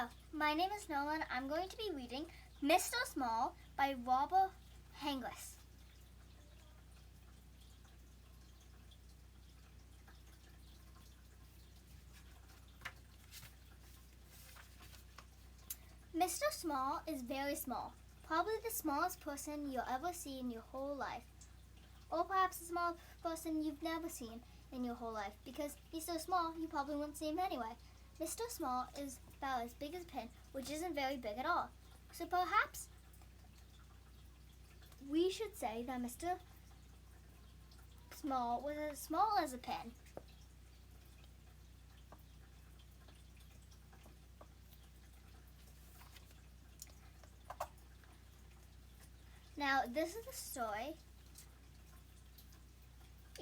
Hello, my name is Nola and I'm going to be reading Mr. Small by Robert Hargreaves. Mr. Small is very small, probably the smallest person you'll ever see in your whole life. Or perhaps the smallest person you've never seen in your whole life, because he's so small you probably wouldn't see him anyway. Mr. Small is about as big as a pin, which isn't very big at all. So perhaps we should say that Mr. Small was as small as a pin. Now, this is the story.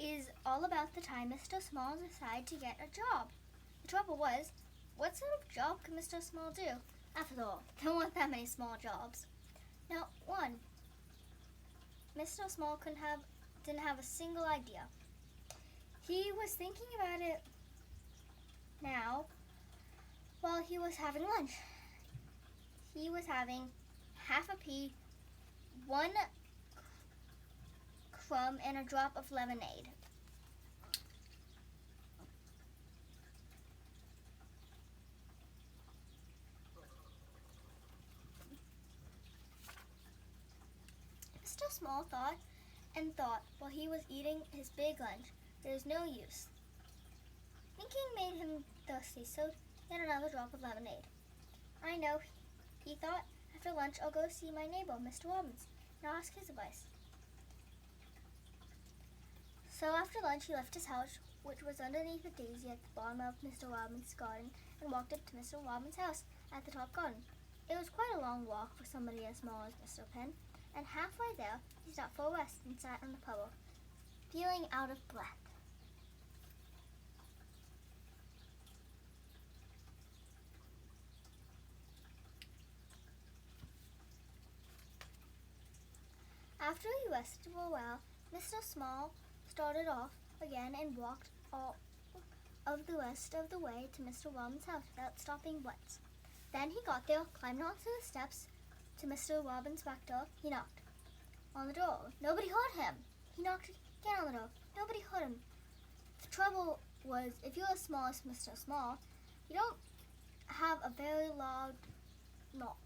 Is all about the time Mr. Small decided to get a job. The trouble was, what sort of job could Mr. Small do? After all, there weren't that many small jobs. Now, one, Mr. Small didn't have a single idea. He was thinking about it now while he was having lunch. He was having half a pea, one crumb, and a drop of lemonade. Mr. Small thought and thought while he was eating his big lunch. There's no use. Thinking made him thirsty, so he had another drop of lemonade. I know, he thought, after lunch I'll go see my neighbor, Mr. Robbins, and ask his advice. So after lunch he left his house, which was underneath a daisy at the bottom of Mr. Robbins' garden, and walked up to Mr. Robbins' house at the top garden. It was quite a long walk for somebody as small as Mr. Pin, and halfway there he stopped for a rest and sat on the puddle, feeling out of breath. After he rested for a while, Mr. Small started off again and walked all of the rest of the way to Mr. Robbins' house without stopping once. Then he got there, climbed onto the steps to Mr. Robbins' back door. He knocked on the door. Nobody heard him. He knocked again on the door. Nobody heard him. The trouble was, if you're as small as Mr. Small, you don't have a very loud knock.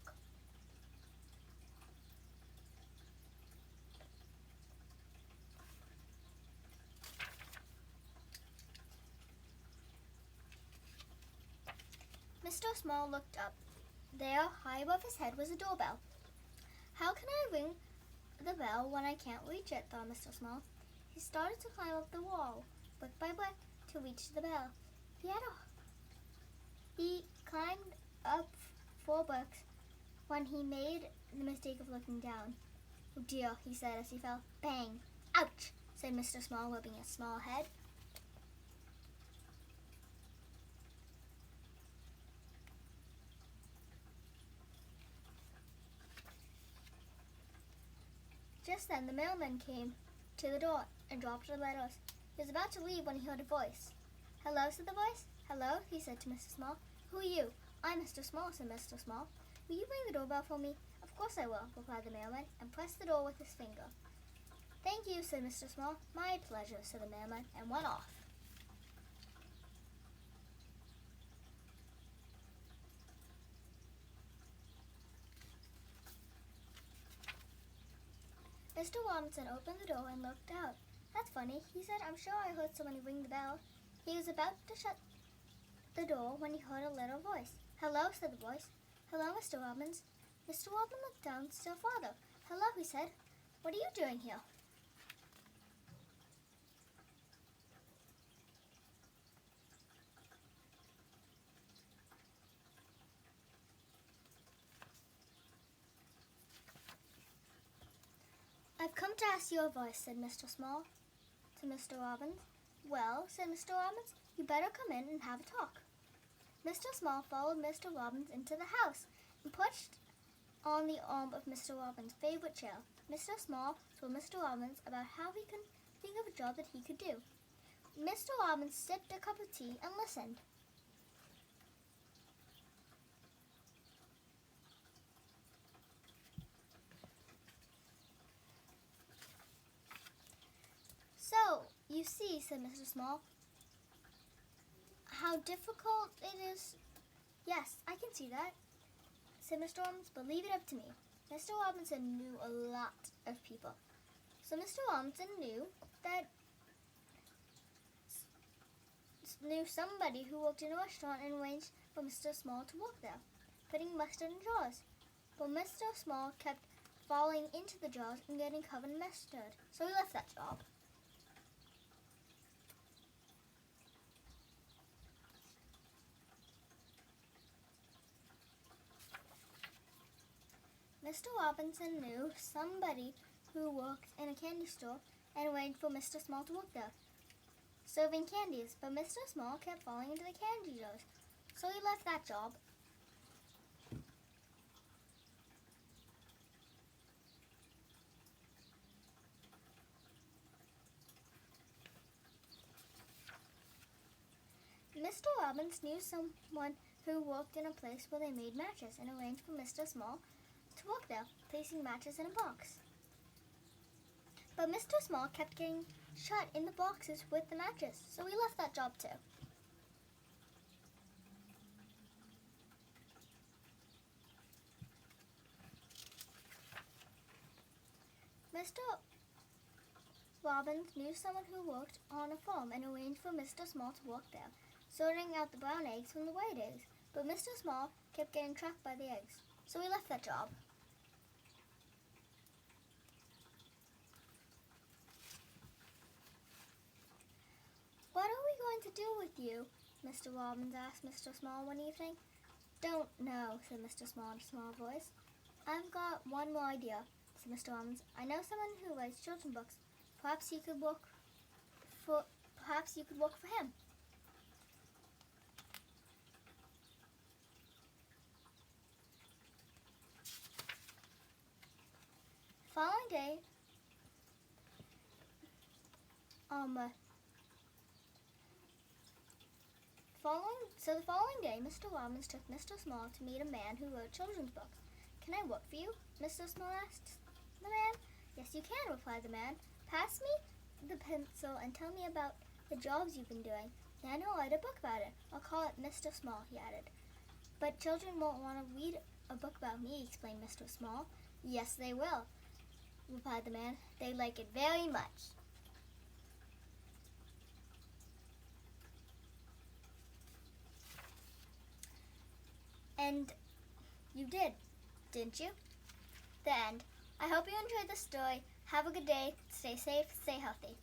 Mr. Small looked up. There, high above his head, was a doorbell. How can I ring the bell when I can't reach it, thought Mr. Small. He started to climb up the wall, brick by brick, to reach the bell. He climbed up 4 bricks when he made the mistake of looking down. Oh dear, he said as he fell. Bang! Ouch! Said Mr. Small, rubbing his small head. Just then the mailman came to the door and dropped the letters. He was about to leave when he heard a voice. Hello, said the voice. Hello, he said to Mr. Small. Who are you? I'm Mr. Small, said Mr. Small. Will you ring the doorbell for me? Of course I will, replied the mailman, and pressed the door with his finger. Thank you, said Mr. Small. My pleasure, said the mailman, and went off. Mr. Robinson opened the door and looked out. That's funny, he said. I'm sure I heard somebody ring the bell. He was about to shut the door when he heard a little voice. Hello, said the voice. Hello, Mr. Robbins. Mr. Robbins looked down still farther. Hello, he said. What are you doing here? I've come to ask your advice, said Mr. Small to Mr. Robbins. Well, said Mr. Robbins, you better come in and have a talk. Mr. Small followed Mr. Robbins into the house and perched on the arm of Mr. Robbins' favorite chair. Mr. Small told Mr. Robbins about how he could think of a job that he could do. Mr. Robbins sipped a cup of tea and listened. see, said Mr. Small, how difficult it is. Yes, I can see that, said Mr. Robinson, but leave it up to me. Mr. Robinson knew a lot of people. So Mr. Robinson knew somebody who worked in a restaurant and arranged for Mr. Small to work there, putting mustard in jars. But Mr. Small kept falling into the jars and getting covered in mustard, so he left that job. Mr. Robinson knew somebody who worked in a candy store and arranged for Mr. Small to work there, serving candies, but Mr. Small kept falling into the candy jars, so he left that job. Mr. Robbins knew someone who worked in a place where they made matches and arranged for Mr. Small to work there, placing matches in a box. But Mr. Small kept getting shut in the boxes with the matches, so he left that job too. Mr. Robbins knew someone who worked on a farm and arranged for Mr. Small to work there, sorting out the brown eggs from the white eggs, but Mr. Small kept getting trapped by the eggs, so he left that job. What are we going to do with you? Mr. Robbins asked Mr. Small one evening. Don't know, said Mr. Small in a small voice. I've got one more idea, said Mr. Robbins. I know someone who writes children's books. Perhaps you could work for him. The following day, the following day, Mr. Robbins took Mr. Small to meet a man who wrote children's books. Can I work for you? Mr. Small asked the man. Yes, you can, replied the man. Pass me the pencil and tell me about the jobs you've been doing. Then I'll write a book about it. I'll call it Mr. Small, he added. But children won't want to read a book about me, explained Mr. Small. Yes, they will, replied the man. They like it very much. And you did, didn't you? The end. I hope you enjoyed the story. Have a good day. Stay safe. Stay healthy.